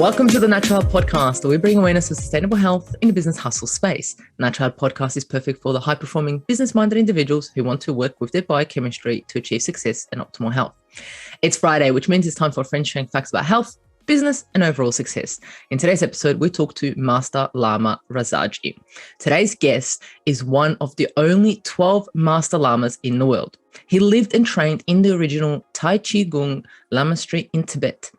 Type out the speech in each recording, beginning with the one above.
Welcome to the Natural Health Podcast, where we bring awareness of sustainable health in the business hustle space. Natural Health Podcast is perfect for the high-performing, business-minded individuals who want to work with their biochemistry to achieve success and optimal health. It's Friday, which means it's time for friends sharing facts about health, business, and overall success. In today's episode, we talk to Master Lama Rasaji. Today's guest is one of the only 12 Master Lamas in the world. He lived and trained in the original Tai Chi Lamastery in Tibet.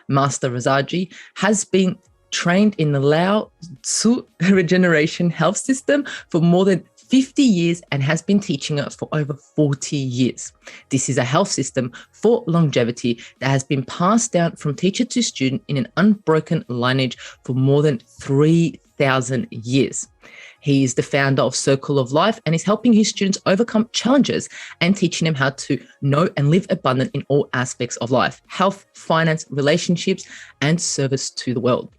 Master Rasaji has been trained in the Lao Tzu regeneration health system for more than 50 years and has been teaching it for over 40 years. This is a health system for longevity that has been passed down from teacher to student in an unbroken lineage for more than 3,000 years. He is the founder of Circle of Life and is helping his students overcome challenges and teaching them how to know and live abundant in all aspects of life: health, finance, relationships, and service to the world.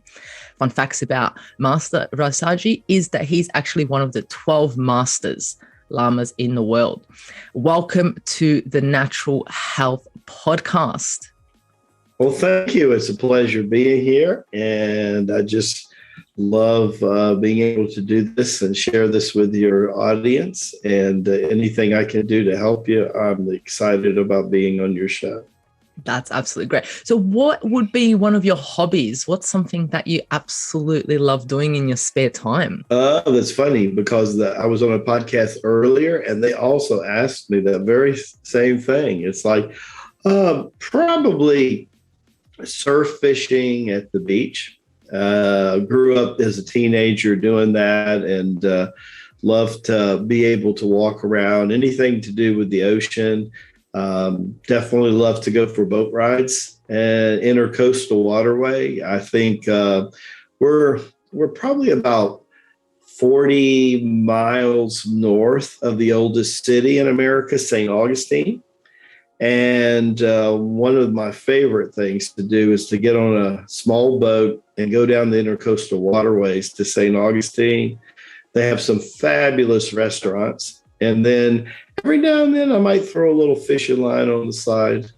Fun facts about Master Rasaji is that he's actually one of the 12 masters lamas in the world. Welcome to the Natural Health Podcast. Well, thank you. It's a pleasure being here. And I just love being able to do this and share this with your audience. And anything I can do to help you, I'm excited about being on your show. That's absolutely great. So what would be one of your hobbies? What's something that you absolutely love doing in your spare time? That's funny because I was on a podcast earlier and they also asked me that very same thing. It's like probably surf fishing at the beach. Grew up as a teenager doing that and loved to be able to walk around, anything to do with the ocean. Definitely love to go for boat rides and intercoastal waterway. I think we're probably about 40 miles north of the oldest city in America, St. Augustine. And one of my favorite things to do is to get on a small boat and go down the intercoastal waterways to St. Augustine. They have some fabulous restaurants. And then every now and then I might throw a little fishing line on the side.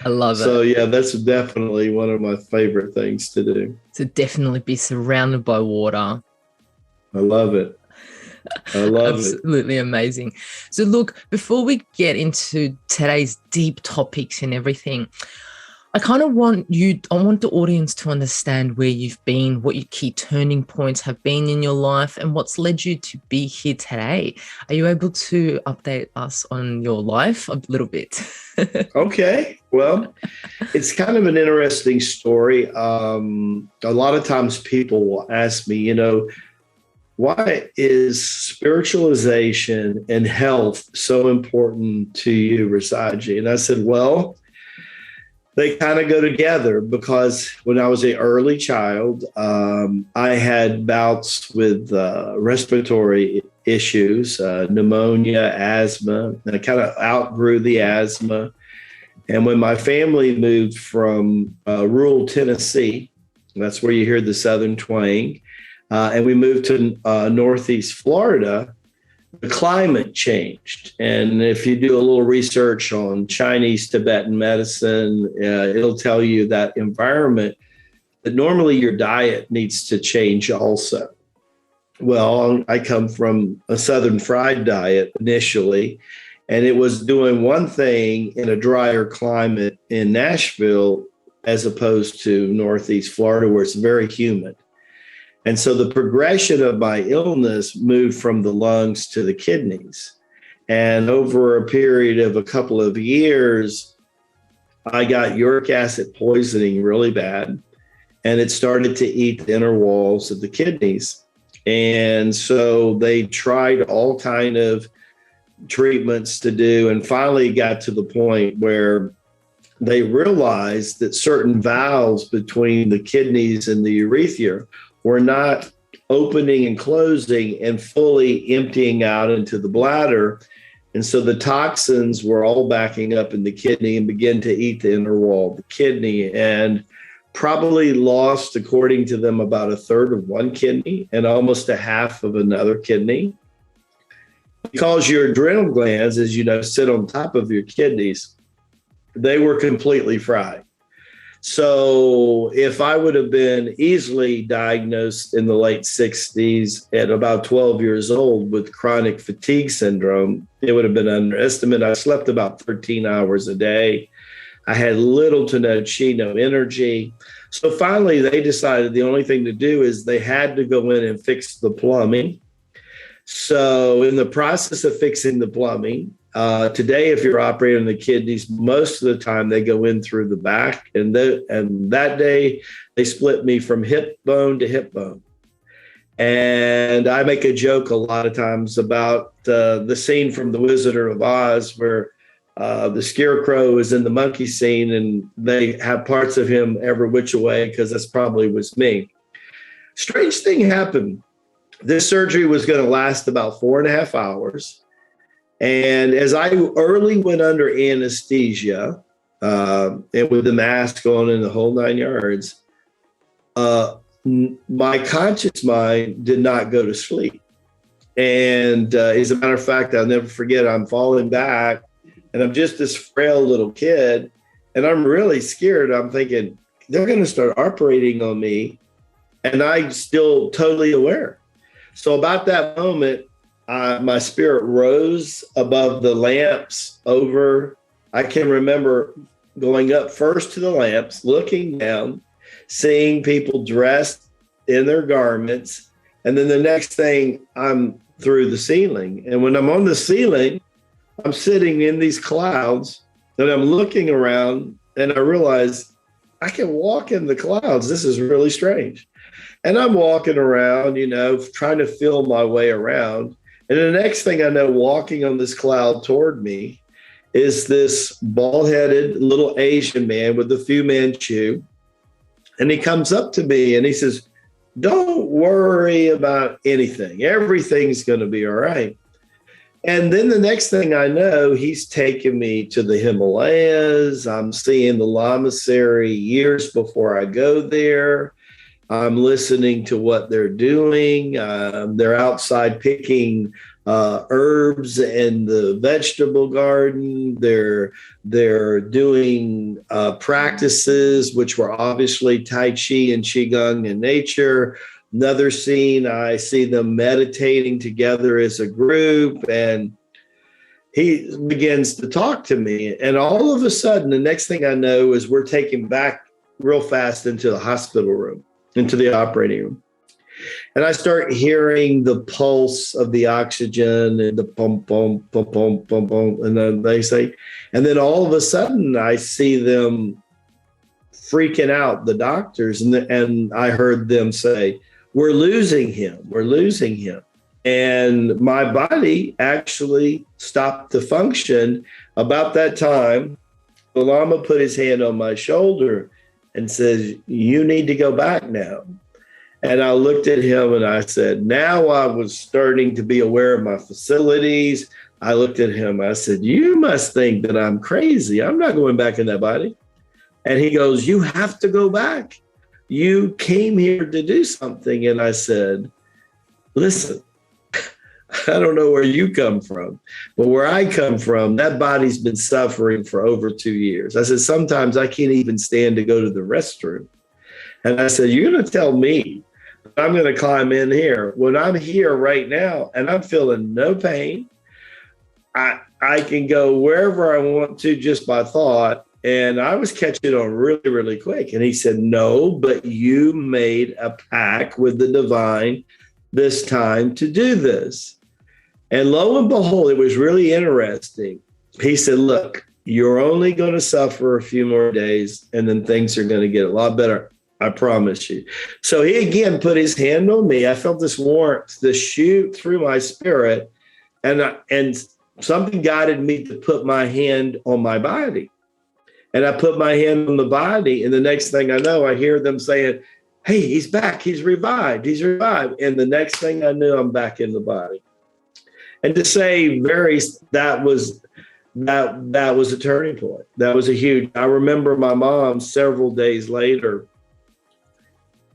I love it. So yeah, that's definitely one of my favorite things to do. To definitely be surrounded by water. I love it. I love Absolutely amazing. So look, before we get into today's deep topics and everything, I want the audience to understand where you've been, what your key turning points have been in your life, and what's led you to be here today. Are you able to update us on your life a little bit? Okay. Well, it's kind of an interesting story. A lot of times people will ask me, why is spiritualization and health so important to you, Rasaji? And I said, well, they kind of go together because when I was an early child, I had bouts with respiratory issues, pneumonia, asthma, and I kind of outgrew the asthma. And when my family moved from rural Tennessee, that's where you hear the Southern twang, and we moved to Northeast Florida, the climate changed. And if you do a little research on Chinese Tibetan medicine, it'll tell you that environment, that normally your diet needs to change also. Well, I come from a Southern fried diet initially, and it was doing one thing in a drier climate in Nashville as opposed to Northeast Florida, where it's very humid. And so the progression of my illness moved from the lungs to the kidneys. And over a period of a couple of years, I got uric acid poisoning really bad, and it started to eat the inner walls of the kidneys. And so they tried all kind of treatments to do, and finally got to the point where they realized that certain valves between the kidneys and the urethra were not opening and closing and fully emptying out into the bladder. And so the toxins were all backing up in the kidney and began to eat the inner wall of the kidney, and probably lost, according to them, about a third of one kidney and almost a half of another kidney. Because your adrenal glands, as you know, sit on top of your kidneys, they were completely fried. So if I would have been easily diagnosed in the late 60s at about 12 years old with chronic fatigue syndrome, it would have been underestimated. I slept about 13 hours a day. I had little to no chi, no energy. So finally, they decided the only thing to do is they had to go in and fix the plumbing. So in the process of fixing the plumbing, today, if you're operating the kidneys, most of the time they go in through the back. And that day, they split me from hip bone to hip bone. And I make a joke a lot of times about the scene from The Wizard of Oz where the scarecrow is in the monkey scene and they have parts of him every which way because that's probably was me. Strange thing happened. This surgery was going to last about 4.5 hours. And as I early went under anesthesia and with the mask on and the whole 9 yards, my conscious mind did not go to sleep. And as a matter of fact, I'll never forget, I'm falling back and I'm just this frail little kid and I'm really scared. I'm thinking they're going to start operating on me and I'm still totally aware. So about that moment, my spirit rose above the lamps over. I can remember going up first to the lamps, looking down, seeing people dressed in their garments. And then the next thing, I'm through the ceiling. And when I'm on the ceiling, I'm sitting in these clouds and I'm looking around and I realize I can walk in the clouds. This is really strange. And I'm walking around, trying to feel my way around. And the next thing I know, walking on this cloud toward me is this bald-headed little Asian man with a Fu Manchu. And he comes up to me and he says, "Don't worry about anything. Everything's going to be all right." And then the next thing I know, he's taking me to the Himalayas. I'm seeing the lamasery years before I go there. I'm listening to what they're doing. They're outside picking herbs in the vegetable garden. They're doing practices, which were obviously Tai Chi and Qigong in nature. Another scene, I see them meditating together as a group, and he begins to talk to me. And all of a sudden, the next thing I know is we're taken back real fast into the hospital room, into the operating room. And I start hearing the pulse of the oxygen and the pump, pump, pump, pump, pump, pump. And then they say, and then all of a sudden I see them freaking out, the doctors. And I heard them say, "We're losing him. We're losing him." And my body actually stopped to function. About that time, the Lama put his hand on my shoulder and says, "You need to go back now." And I looked at him and I said, now I was starting to be aware of my facilities. I looked at him, I said, "You must think that I'm crazy. I'm not going back in that body." And he goes, "You have to go back. You came here to do something." And I said, "Listen, I don't know where you come from, but where I come from, that body's been suffering for over 2 years." I said, "Sometimes I can't even stand to go to the restroom." And I said, "You're going to tell me that I'm going to climb in here when I'm here right now and I'm feeling no pain. I can go wherever I want to just by thought." And I was catching on really, really quick. And he said, "No, but you made a pact with the divine this time to do this." And lo and behold, it was really interesting. He said, "Look, you're only going to suffer a few more days and then things are going to get a lot better. I promise you." So he again put his hand on me. I felt this warmth, this shoot through my spirit. And something guided me to put my hand on my body. And I put my hand on the body. And the next thing I know, I hear them saying, "Hey, he's back. He's revived. He's revived." And the next thing I knew, I'm back in the body. And to say that was a turning point. That was a huge. I remember my mom several days later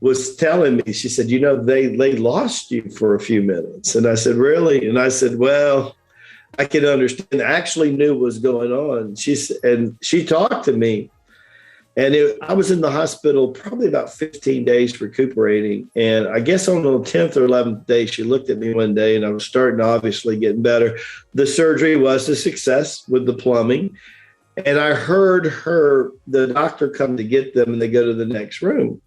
was telling me, she said, they lost you for a few minutes. And I said, "Really?" And I said, "Well, I can understand." I actually knew what was going on. She talked to me. And I was in the hospital probably about 15 days recuperating. And I guess on the 10th or 11th day, she looked at me one day and I was starting to obviously getting better. The surgery was a success with the plumbing. And I heard the doctor come to get them and they go to the next room.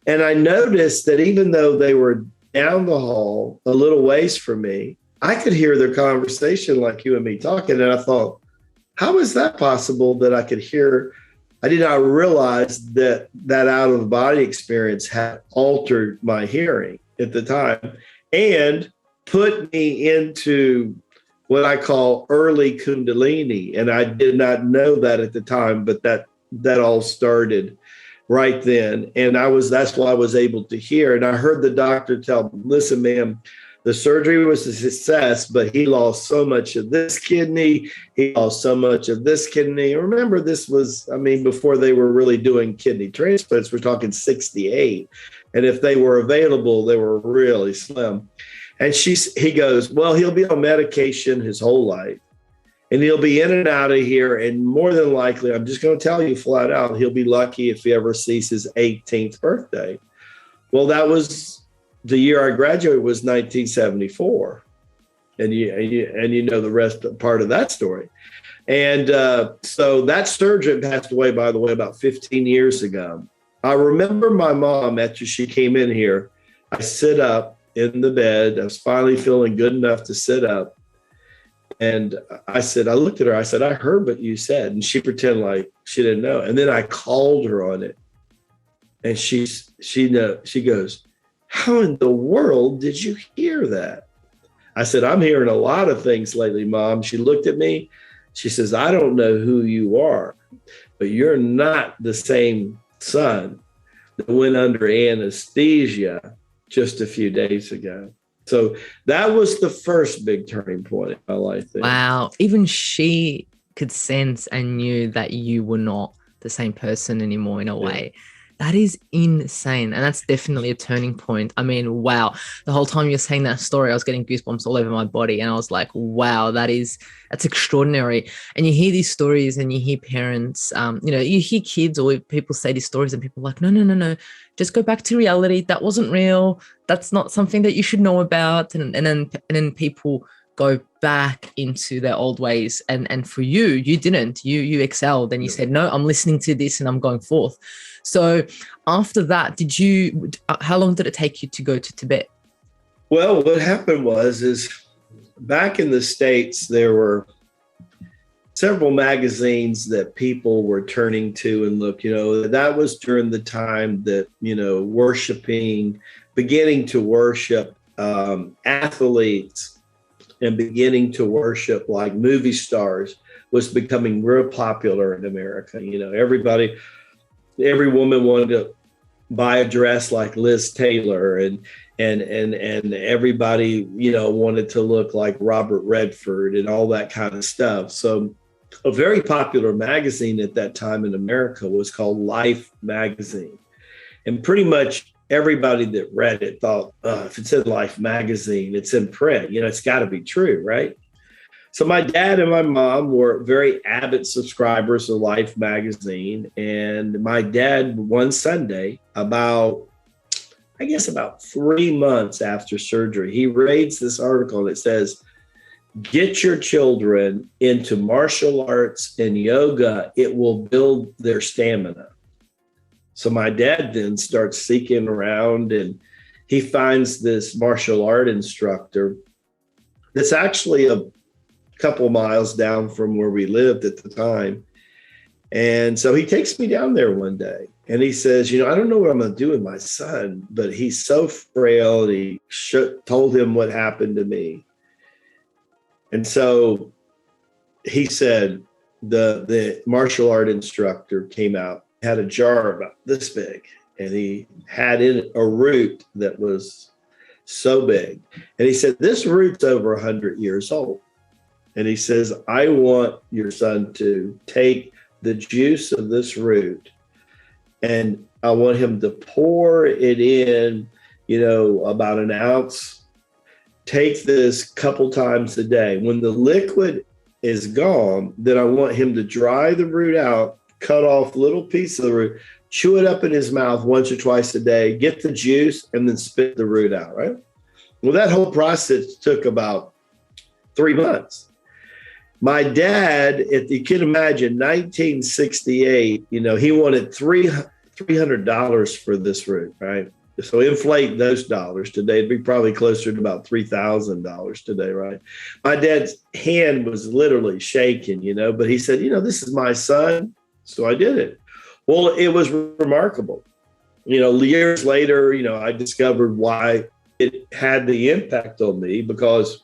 And I noticed that even though they were down the hall a little ways from me, I could hear their conversation like you and me talking. And I thought, how is that possible that I could hear? I did not realize that out of the body experience had altered my hearing at the time and put me into what I call early Kundalini. And I did not know that at the time, but that all started right then. And that's why I was able to hear. And I heard the doctor tell me, listen, ma'am, the surgery was a success, but he lost so much of this kidney. He lost so much of this kidney. Remember, this was, before they were really doing kidney transplants, we're talking 68. And if they were available, they were really slim. And he goes, well, he'll be on medication his whole life. And he'll be in and out of here. And more than likely, I'm just going to tell you flat out, he'll be lucky if he ever sees his 18th birthday. Well, that was the year I graduated was 1974. And you know the rest part of that story. And so that surgeon passed away, by the way, about 15 years ago. I remember my mom, after she came in here, I sit up in the bed. I was finally feeling good enough to sit up. And I looked at her, I said, I heard what you said. And she pretended like she didn't know. And then I called her on it. And she goes, how in the world did you hear that? I said, I'm hearing a lot of things lately, Mom. She looked at me. She says, I don't know who you are, but you're not the same son that went under anesthesia just a few days ago. So that was the first big turning point in my life. Wow. Even she could sense and knew that you were not the same person anymore in a way. That is insane. And that's definitely a turning point. Wow. The whole time you're saying that story, I was getting goosebumps all over my body. And I was like, wow, that's extraordinary. And you hear these stories and you hear parents, you hear kids or people say these stories and people are like, no, just go back to reality. That wasn't real. That's not something that you should know about. And then people go back into their old ways. And for you, you didn't. You excelled and you said, no, I'm listening to this and I'm going forth. So after that, how long did it take you to go to Tibet? Well, what happened is back in the States, there were several magazines that people were turning to and look, that was during the time that, beginning to worship athletes and beginning to worship like movie stars was becoming real popular in America. Every woman wanted to buy a dress like Liz Taylor and everybody, wanted to look like Robert Redford and all that kind of stuff. So a very popular magazine at that time in America was called Life magazine. And pretty much everybody that read it thought, if it said Life magazine, it's in print, it's got to be true, right? So my dad and my mom were very avid subscribers of Life magazine. And my dad, one Sunday, about 3 months after surgery, he reads this article that says, get your children into martial arts and yoga. It will build their stamina. So my dad then starts seeking around and he finds this martial art instructor that's actually a couple miles down from where we lived at the time. And so he takes me down there one day and he says, I don't know what I'm going to do with my son, but he's so frail. And he told him what happened to me. And so he said, the martial art instructor came out, had a jar about this big, and he had in it a root that was so big. And he said, this root's over 100 years old. And he says, I want your son to take the juice of this root and I want him to pour it in, about an ounce. Take this couple times a day. When the liquid is gone, then I want him to dry the root out cut off little pieces of the root, chew it up in his mouth once or twice a day, get the juice, and then spit the root out, right? Well, that whole process took about 3 months. My dad, if you can imagine, 1968, he wanted $300 for this root, right? So inflate those dollars today, it'd be probably closer to about $3,000 today, right? My dad's hand was literally shaking, but he said, this is my son. So I did it. Well, it was remarkable. Years later, I discovered why it had the impact on me, because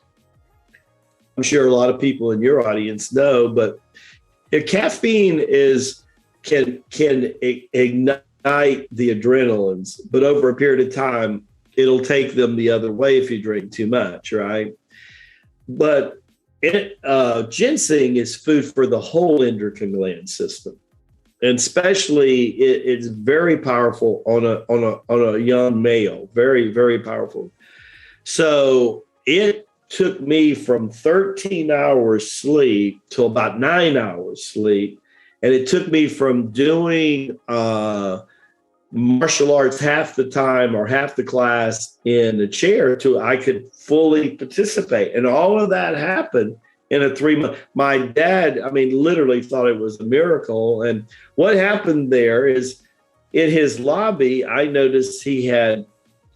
I'm sure a lot of people in your audience know, but caffeine can ignite the adrenalines, but over a period of time, it'll take them the other way if you drink too much, right? But ginseng is food for the whole endocrine gland system, and especially it's very powerful on a young male, very, very powerful. So it took me from 13 hours sleep to about 9 hours sleep. And it took me from doing martial arts half the time or half the class in a chair to I could fully participate. And all of that happened in a 3 month. My dad, literally thought it was a miracle. And what happened there is in his lobby, I noticed he had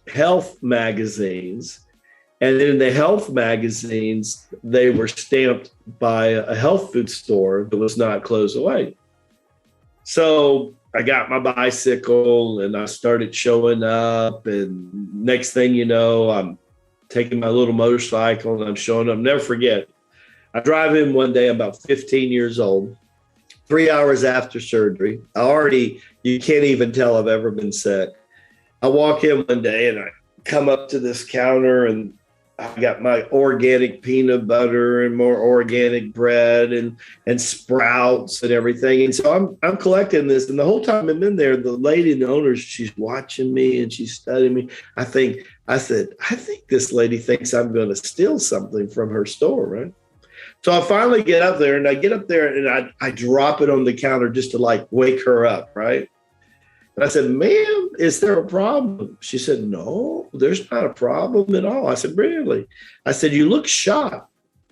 health magazines. And in the health magazines, they were stamped by a health food store that was not closed away. So I got my bicycle and I started showing up. And next thing you know, I'm taking my little motorcycle and I'm showing up. Never forget, I drive in one day, I'm about 15 years old, 3 hours after surgery. You can't even tell I've ever been sick. I walk in one day and I come up to this counter and I got my organic peanut butter and more organic bread and sprouts and everything. And so I'm collecting this. And the whole time I'm in there, the lady, the owner, she's watching me and she's studying me. I said, I think this lady thinks I'm going to steal something from her store, right? So I finally get up there and I drop it on the counter just to wake her up, right? And I said, ma'am, is there a problem? She said, no, there's not a problem at all. I said, really? I said, you look shocked.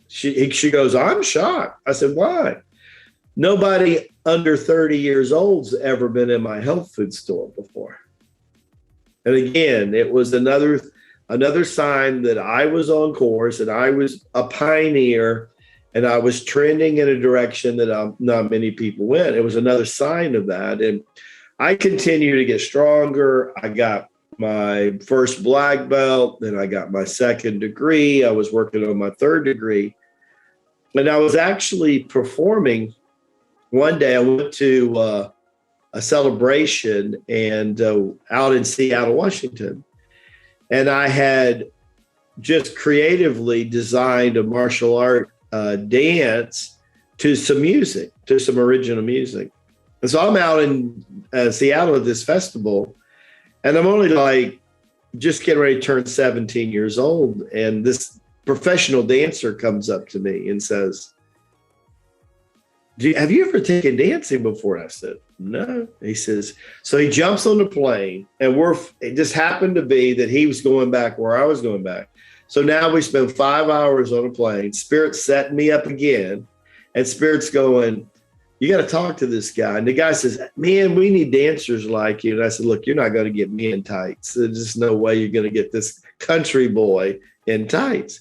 She goes, I'm shocked. I said, why? Nobody under 30 years old's ever been in my health food store before. And again, it was another sign that I was on course and I was a pioneer and I was trending in a direction that not many people went. It was another sign of that. And I continue to get stronger. I got my first black belt, then I got my second degree. I was working on my third degree. And I was actually performing. One day I went to a celebration and out in Seattle, Washington. And I had just creatively designed a martial art dance to some music, to some original music. And so I'm out in Seattle at this festival, and I'm only just getting ready to turn 17 years old. And this professional dancer comes up to me and says, have you ever taken dancing before? I said, no. He says, so he jumps on the plane and it just happened to be that he was going back where I was going back. So now we spend 5 hours on a plane. Spirit's setting me up again, and Spirit's going, you got to talk to this guy. And the guy says, man, we need dancers like you. And I said, look, you're not going to get me in tights. There's just no way you're going to get this country boy in tights.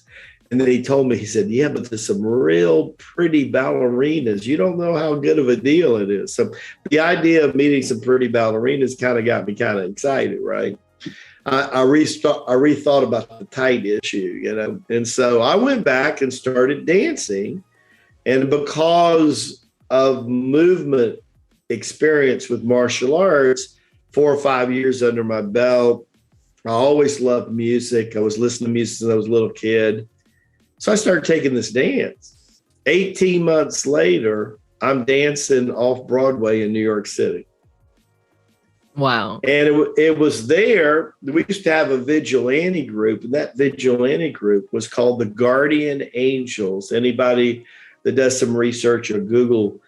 And then he told me, he said, yeah, but there's some real pretty ballerinas. You don't know how good of a deal it is. So the idea of meeting some pretty ballerinas kind of got me kind of excited, right? I rethought about the tight issue, And so I went back and started dancing. And because of movement experience with martial arts, 4 or 5 years under my belt, I always loved music. I was listening to music since I was a little kid. So I started taking this dance. 18 months later, I'm dancing off Broadway in New York City. Wow. And it was there. We used to have a vigilante group, and that vigilante group was called the Guardian Angels. Anybody that does some research or Google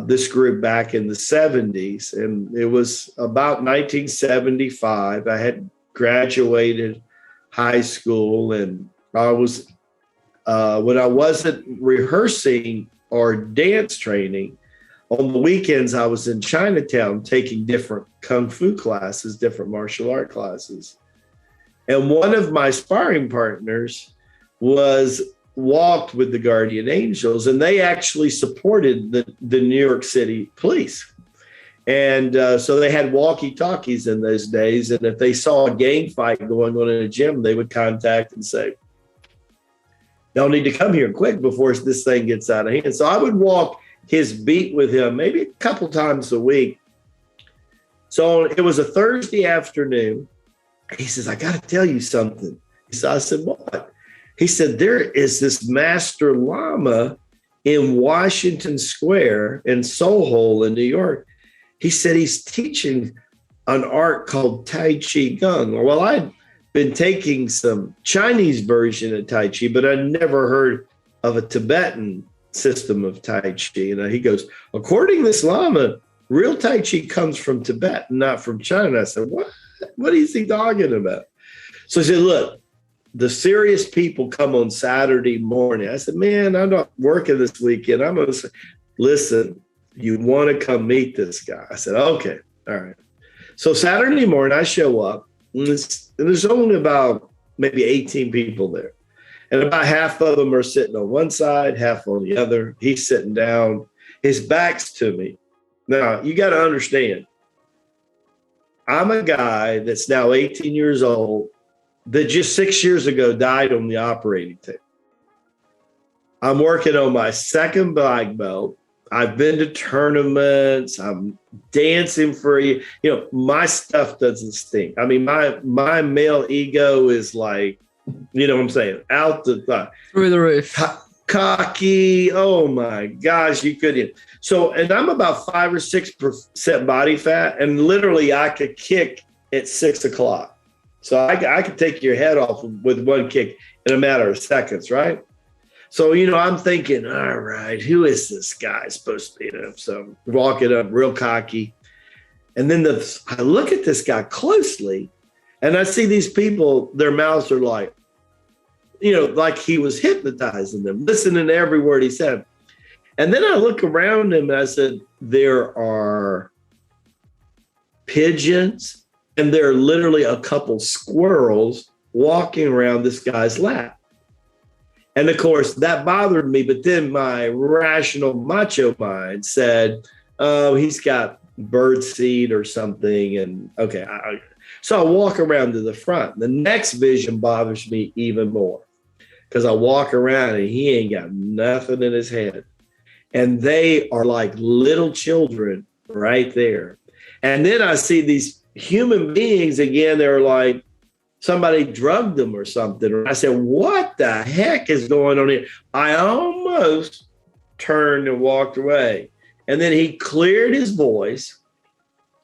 this group back in the 70s. And it was about 1975. I had graduated high school, and I was, when I wasn't rehearsing or dance training, on the weekends, I was in Chinatown taking different kung fu classes, different martial art classes. And one of my sparring partners walked with the Guardian Angels, and they actually supported the New York City police. And so they had walkie-talkies in those days. And if they saw a gang fight going on in a gym, they would contact and say, y'all need to come here quick before this thing gets out of hand. So I would walk his beat with him maybe a couple times a week. So it was a Thursday afternoon. He says, I got to tell you something. I said, what? He said, there is this Master Lama in Washington Square in Soho in New York. He said he's teaching an art called Tai Chi Gong. Well, I'd been taking some Chinese version of Tai Chi, but I'd never heard of a Tibetan system of Tai Chi. And he goes, according to this Lama, real Tai Chi comes from Tibet, not from China. I said, what? What is he talking about? So he said, look, the serious people come on Saturday morning. I said, man, I'm not working this weekend. I'm going to say, listen, you want to come meet this guy? I said, okay, all right. So Saturday morning, I show up, and there's only about maybe 18 people there. And about half of them are sitting on one side, half on the other. He's sitting down. His back's to me. Now, you got to understand, I'm a guy that's now 18 years old that just 6 years ago died on the operating table. I'm working on my second black belt. I've been to tournaments. I'm dancing for you. You know, my stuff doesn't stink. I mean, my male ego is like, you know what I'm saying, out the through the roof. Cocky. Oh my gosh, you couldn't. So, and I'm about 5 or 6% body fat, and literally I could kick at 6 o'clock. So I could take your head off with one kick in a matter of seconds, right? So, you know, I'm thinking, all right, who is this guy supposed to be? You know, so walking up real cocky. And then I look at this guy closely, and I see these people, their mouths are like, you know, like he was hypnotizing them, listening to every word he said. And then I look around him and I said, there are pigeons and there are literally a couple squirrels walking around this guy's lap. And of course, that bothered me. But then my rational macho mind said, oh, he's got bird seed or something. And okay, so I walk around to the front. The next vision bothers me even more because I walk around and he ain't got nothing in his head. And they are like little children right there. And then I see these human beings again. They're like somebody drugged them or something. And I said, what the heck is going on here? I almost turned and walked away. And then he cleared his voice.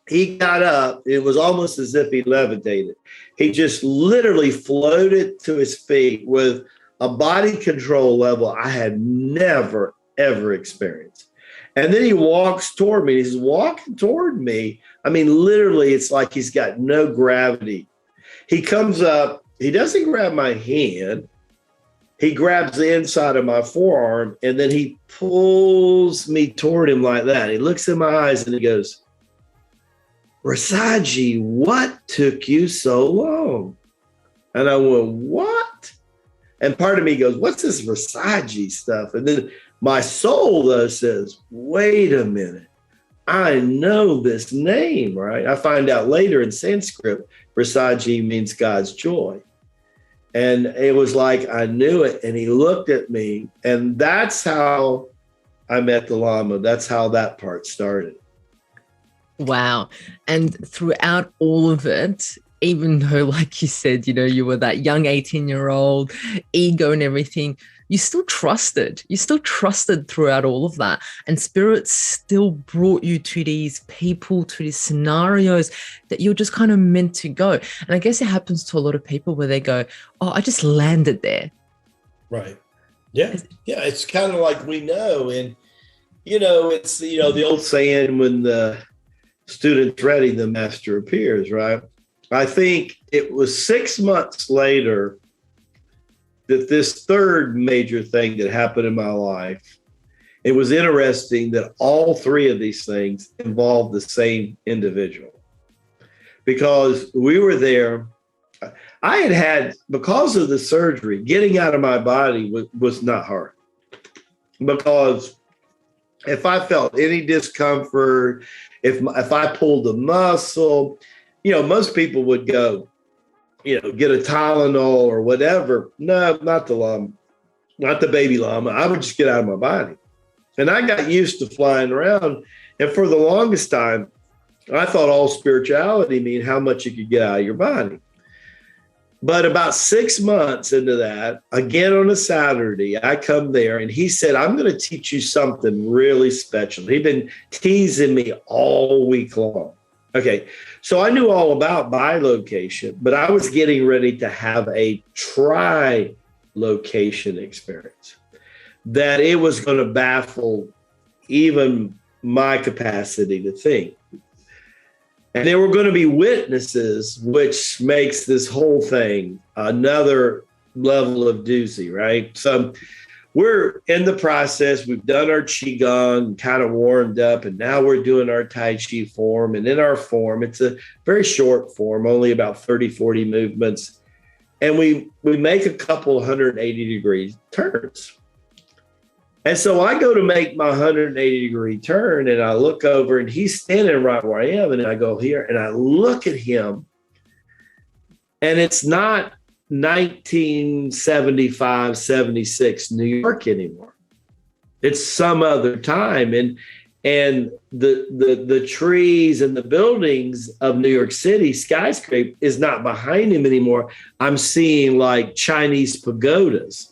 He got up. It was almost as if he levitated. He just literally floated to his feet with a body control level I had never, ever experienced. And then he walks toward me. He's walking toward me. I mean, literally, it's like he's got no gravity. He comes up. He doesn't grab my hand. He grabs the inside of my forearm, and then he pulls me toward him like that. He looks in my eyes, and he goes, Rasaji, what took you so long? And I went, what? And part of me goes, what's this Rasaji stuff? And then my soul, though, says, wait a minute. I know this name, right? I find out later in Sanskrit, Rasaji means God's joy. And it was like I knew it. And he looked at me. And that's how I met the Lama. That's how that part started. Wow. And throughout all of it, even though, like you said, you know, you were that young 18-year-old, ego and everything, you still trusted. You still trusted throughout all of that. And Spirit still brought you to these people, to these scenarios that you're just kind of meant to go. And I guess it happens to a lot of people where they go, oh, I just landed there. Right. Yeah. Yeah. It's kind of like we know. And It's, the old saying, when the student's ready, the master appears, right? I think it was 6 months later that this third major thing that happened in my life. It was interesting that all three of these things involved the same individual, because we were there. I had, because of the surgery, getting out of my body was not hard, because if I felt any discomfort, if I pulled a muscle, most people would go, get a Tylenol or whatever. No, not the llama, not the baby llama. I would just get out of my body. And I got used to flying around. And for the longest time, I thought all spirituality mean how much you could get out of your body. But about 6 months into that, again on a Saturday, I come there and he said, I'm going to teach you something really special. He'd been teasing me all week long. Okay, so I knew all about bilocation, but I was getting ready to have a tri-location experience, that it was going to baffle even my capacity to think. And there were going to be witnesses, which makes this whole thing another level of doozy, right? So we're in the process. We've done our Qigong, kind of warmed up, and now we're doing our Tai Chi Form. And in our form, it's a very short form, only about 30, 40 movements. And we make a couple 180-degree turns. And so I go to make my 180-degree turn, and I look over, and he's standing right where I am. And I go here, and I look at him, and it's not 1975, 76 New York anymore. It's some other time. And the trees and the buildings of New York City skyscraper is not behind him anymore. I'm seeing like Chinese pagodas.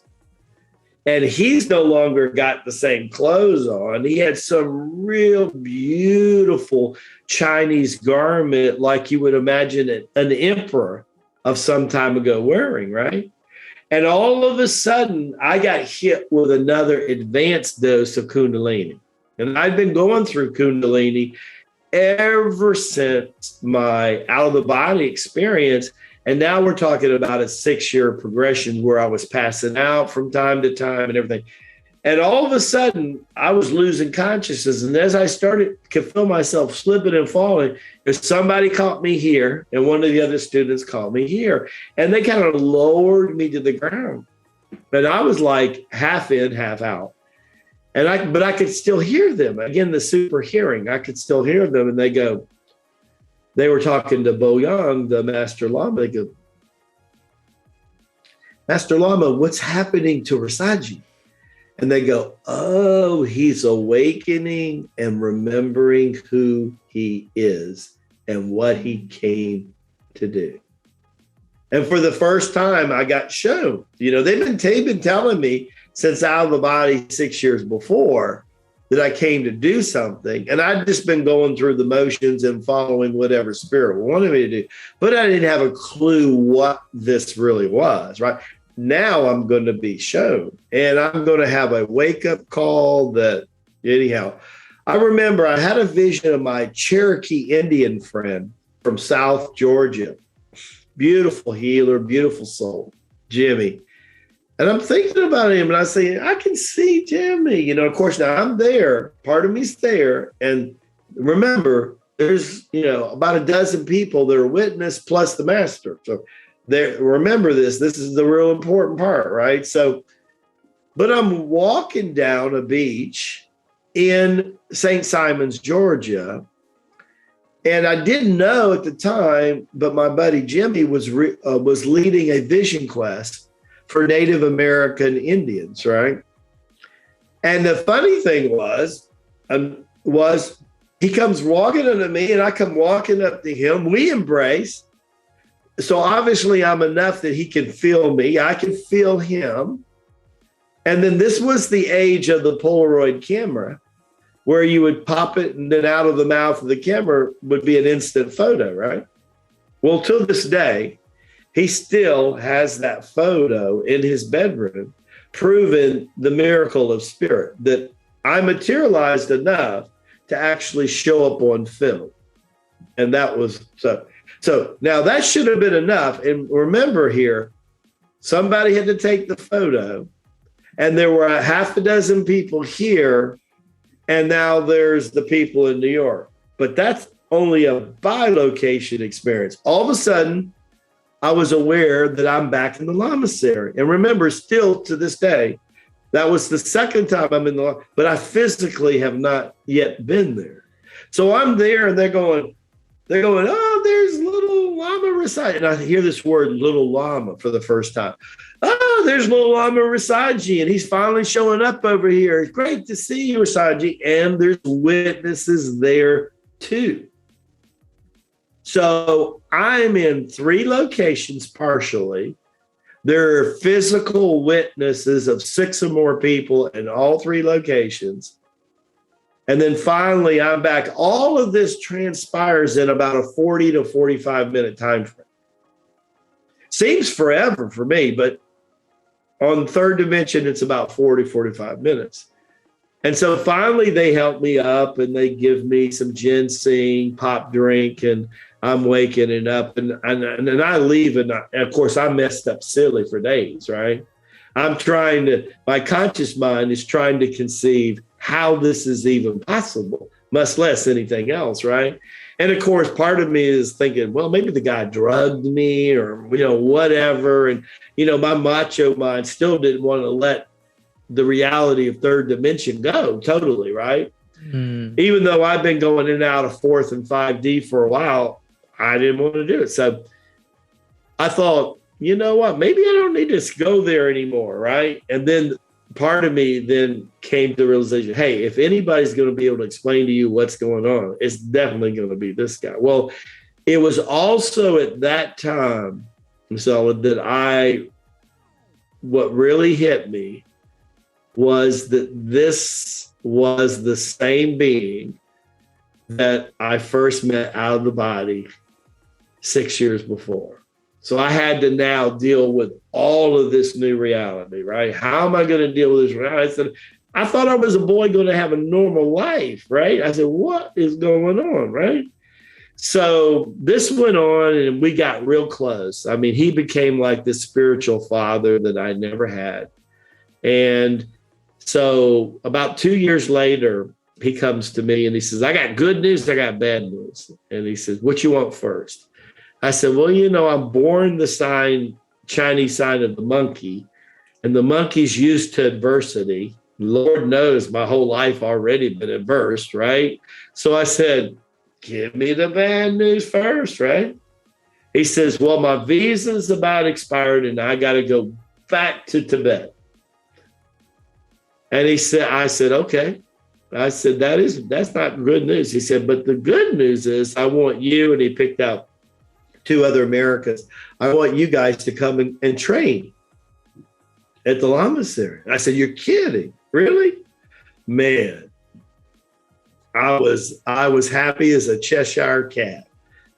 And he's no longer got the same clothes on. He had some real beautiful Chinese garment, like you would imagine an emperor of some time ago wearing, right? And all of a sudden, I got hit with another advanced dose of Kundalini. And I've been going through Kundalini ever since my out-of-the-body experience. And now we're talking about a 6-year progression where I was passing out from time to time and everything. And all of a sudden, I was losing consciousness. And as I could feel myself slipping and falling, if somebody caught me here, and one of the other students caught me here, and they kind of lowered me to the ground. And I was like half in, half out. But I could still hear them. Again, the super hearing, I could still hear them. And they were talking to Bo Yang, the Master Lama. They go, Master Lama, what's happening to Rasaji? And they go, oh, he's awakening and remembering who he is and what he came to do. And for the first time, I got shown. They've been telling me since out of the body 6 years before that I came to do something. And I'd just been going through the motions and following whatever spirit wanted me to do. But I didn't have a clue what this really was, right? Now I'm going to be shown, and I'm going to have a wake-up call that, anyhow. I remember I had a vision of my Cherokee Indian friend from South Georgia. Beautiful healer, beautiful soul, Jimmy. And I'm thinking about him, and I say, I can see Jimmy. Of course, now I'm there. Part of me's there. And remember, there's, about a dozen people that are witness plus the master. So remember this is the real important part, right? So, but I'm walking down a beach in St. Simons, Georgia. And I didn't know at the time, but my buddy Jimmy was leading a vision quest for Native American Indians, right? And the funny thing was he comes walking up to me, and I come walking up to him. We embrace. So obviously I'm enough that he can feel me. I can feel him. And then this was the age of the Polaroid camera, where you would pop it, and then out of the mouth of the camera would be an instant photo, right? Well, to this day, he still has that photo in his bedroom, proving the miracle of spirit, that I materialized enough to actually show up on film. And that was so now that should have been enough. And remember here, somebody had to take the photo, and there were a half a dozen people here, and now there's the people in New York. But that's only a bi-location experience. All of a sudden, I was aware that I'm back in the Lamasery. And remember, still to this day, that was the second time I'm in the, but I physically have not yet been there. So I'm there, and they're going, oh, there's little Lama Rasaji. And I hear this word, little Lama, for the first time. Oh, there's little Lama Rasaji, and he's finally showing up over here. It's great to see you, Rasaji. And there's witnesses there too. So I'm in 3 locations partially. There are physical witnesses of 6 or more people in all 3 locations. And then finally, I'm back. All of this transpires in about a 40 to 45 minute time frame. Seems forever for me, but on third dimension, it's about 40, 45 minutes. And so finally, they help me up, and they give me some ginseng, pop drink, and I'm waking it up. And I leave, and of course, I messed up silly for days, right? My conscious mind is trying to conceive how this is even possible, much less anything else, right? And of course, part of me is thinking, well, maybe the guy drugged me or, whatever. And, my macho mind still didn't want to let the reality of third dimension go totally, right? Even though I've been going in and out of 4th and 5D for a while, I didn't want to do it. So I thought, you know what, maybe I don't need to go there anymore, right? And then part of me then came to the realization, hey, if anybody's going to be able to explain to you what's going on, it's definitely going to be this guy. Well, it was also at that time, so that what really hit me was that this was the same being that I first met out of the body 6 years before. So I had to now deal with all of this new reality, right? How am I going to deal with this reality? I thought I was a boy going to have a normal life, right? I said, what is going on, right? So this went on, and we got real close. I mean, he became like this spiritual father that I never had. And so about 2 years later, he comes to me and he says, I got good news, I got bad news. And he says, what you want first? I said, well, I'm born the Chinese sign of the monkey, and the monkey's used to adversity. Lord knows my whole life already been adverse, right? So I said, give me the bad news first, right? He says, well, my visa's about expired and I got to go back to Tibet. And I said, okay. I said, that's not good news. He said, but the good news is I want you, and he picked out 2 other Americans. I want you guys to come and train at the Lamasery. I said, you're kidding. Really? Man, I was happy as a Cheshire cat.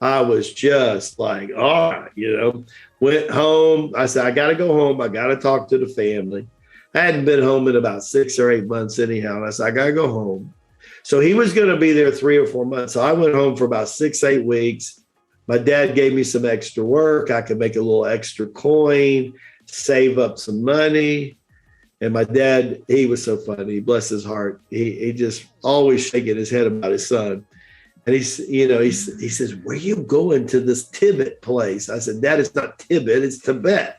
I was just like, all right, went home. I said, I got to go home. I got to talk to the family. I hadn't been home in about 6 or 8 months anyhow. And I said, I got to go home. So he was going to be there 3 or 4 months. So I went home for about 6, 8 weeks. My dad gave me some extra work. I could make a little extra coin, save up some money. And my dad, he was so funny. Bless his heart. He just always shaking his head about his son. And he says, where you going to this Tibet place? I said, Dad, it's not Tibet, it's Tibet.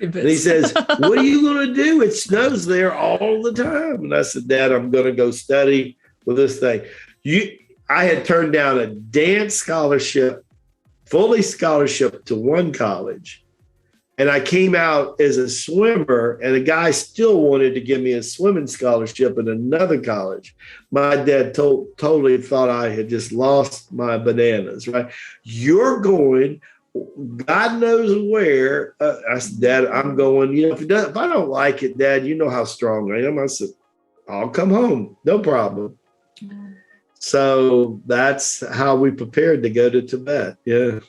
And he says, what are you going to do? It snows there all the time. And I said, Dad, I'm going to go study with this thing. I had turned down a dance scholarship, fully scholarship to one college. And I came out as a swimmer, and a guy still wanted to give me a swimming scholarship at another college. My dad totally thought I had just lost my bananas, right? You're going, God knows where. I said, Dad, I'm going. If I don't like it, Dad, you know how strong I am. I said, I'll come home. No problem. So that's how we prepared to go to Tibet. Yeah.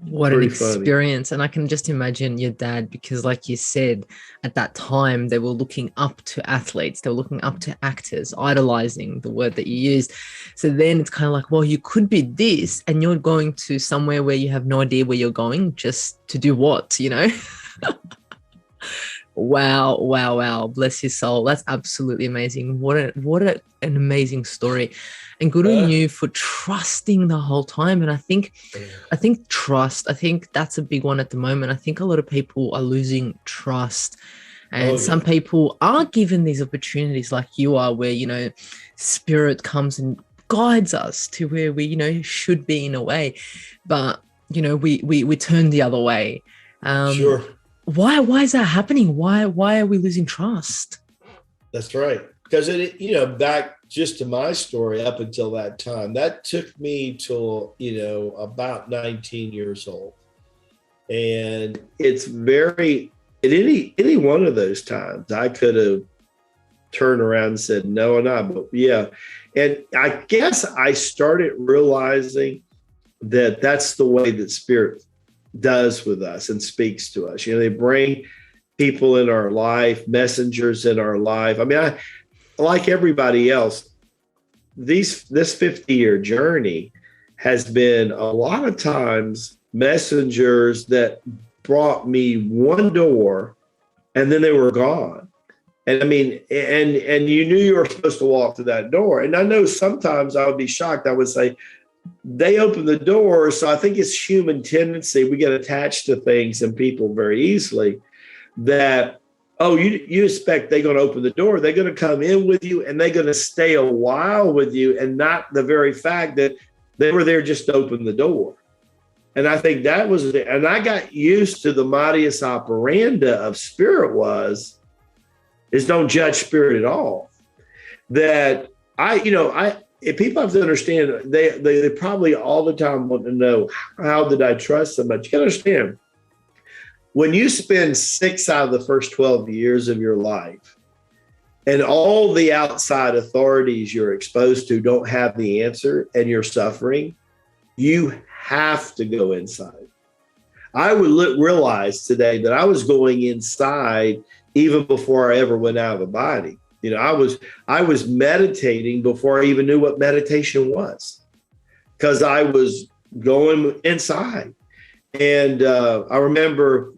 What an Pretty funny. experience. And I can just imagine your dad, because, like you said, at that time, they were looking up to athletes, they were looking up to actors, idolizing the word that you used. So then it's kind of like, well, you could be this, and you're going to somewhere where you have no idea where you're going, just to do what, you know? Wow, wow, wow. Bless his soul. That's absolutely amazing. An amazing story. And good on you for trusting the whole time. And I think trust, I think that's a big one at the moment. I think a lot of people are losing trust. And some people are given these opportunities like you are, where, spirit comes and guides us to where we, should be in a way. But, we turn the other way. Sure. Why is that happening? Why are we losing trust? That's right. Because back just to my story, up until that time, that took me till, about 19 years old. And it's very, at any one of those times, I could have turned around and said no or not, but yeah. And I guess I started realizing that that's the way that spirit does with us and speaks to us. They bring people in our life, messengers in our life. I mean, I, like everybody else, this 50-year journey has been a lot of times messengers that brought me one door and then they were gone. And I mean, and you knew you were supposed to walk through that door. And I know sometimes I would be shocked. I would say, they open the door. So I think it's human tendency. We get attached to things and people very easily that, you expect they're going to open the door. They're going to come in with you and they're going to stay a while with you, and not the very fact that they were there just to open the door. And I think that was it. And I got used to the modus operandi of spirit is don't judge spirit at all. That if people have to understand, they probably all the time want to know, how did I trust so much? You can understand, when you spend 6 out of the first 12 years of your life and all the outside authorities you're exposed to don't have the answer and you're suffering, you have to go inside. I would realize today that I was going inside even before I ever went out of the body. I was meditating before I even knew what meditation was, because I was going inside. And I remember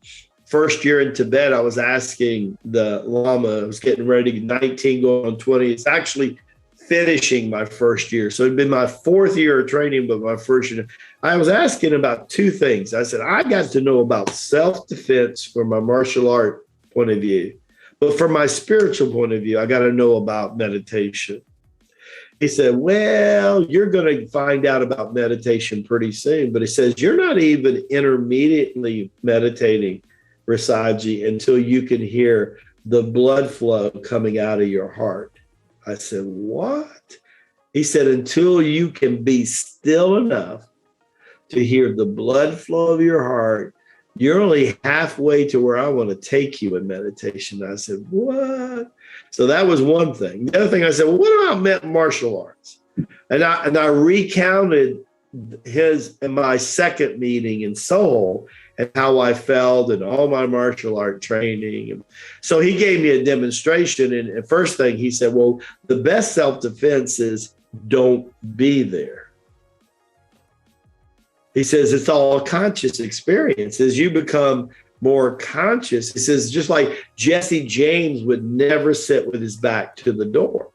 first year in Tibet, I was asking the Lama, I was getting ready, 19 going on 20. It's actually finishing my first year. So it'd been my 4th year of training, but my first year. I was asking about 2 things. I said, I got to know about self-defense from my martial art point of view. But from my spiritual point of view, I got to know about meditation. He said, well, you're going to find out about meditation pretty soon. But he says, you're not even intermediately meditating, Rasaji, until you can hear the blood flow coming out of your heart. I said, what? He said, until you can be still enough to hear the blood flow of your heart, you're only halfway to where I want to take you in meditation. I said, what? So that was one thing. The other thing I said, well, what about martial arts? And I recounted his in my second meeting in Seoul and how I felt and all my martial art training. And so he gave me a demonstration. And the first thing he said, well, the best self-defense is don't be there. He says it's all a conscious experience. As you become more conscious, he says, just like Jesse James would never sit with his back to the door.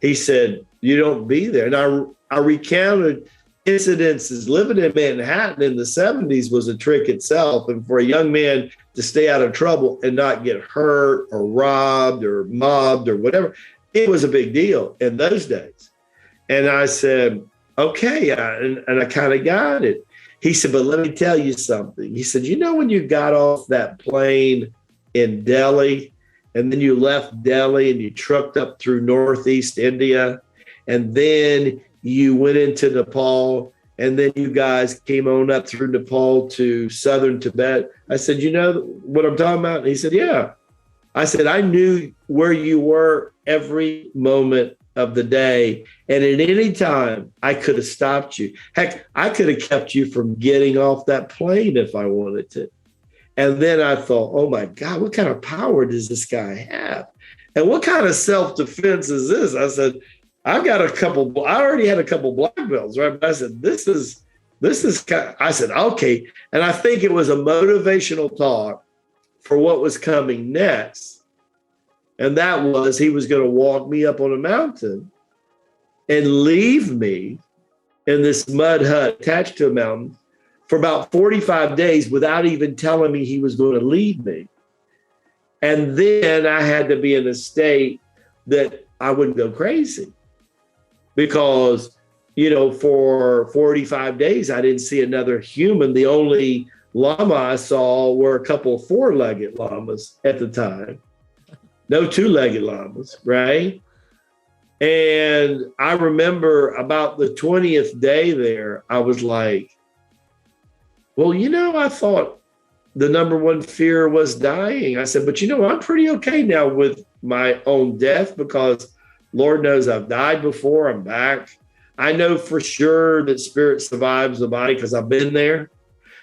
He said, you don't be there. And I recounted incidences. Living in Manhattan in the 70s was a trick itself. And for a young man to stay out of trouble and not get hurt or robbed or mobbed or whatever, it was a big deal in those days. And I said, okay, and I kind of got it. He said, but let me tell you something. He said, when you got off that plane in Delhi, and then you left Delhi and you trucked up through Northeast India, and then you went into Nepal, and then you guys came on up through Nepal to southern Tibet. I said, you know what I'm talking about? And he said, yeah. I said, I knew where you were every moment of the day. And at any time, I could have stopped you. Heck, I could have kept you from getting off that plane if I wanted to. And then I thought, oh my God, what kind of power does this guy have? And what kind of self-defense is this? I said, I already had a couple black belts, right? But I said, this is I said, okay. And I think it was a motivational talk for what was coming next. And that was, he was going to walk me up on a mountain and leave me in this mud hut attached to a mountain for about 45 days without even telling me he was going to leave me. And then I had to be in a state that I wouldn't go crazy because, for 45 days, I didn't see another human. The only llama I saw were a couple of four-legged llamas at the time. No two-legged llamas, right? And I remember about the 20th day there, I was like, well, I thought the number one fear was dying. I said, but I'm pretty okay now with my own death because Lord knows I've died before. I'm back. I know for sure that spirit survives the body because I've been there.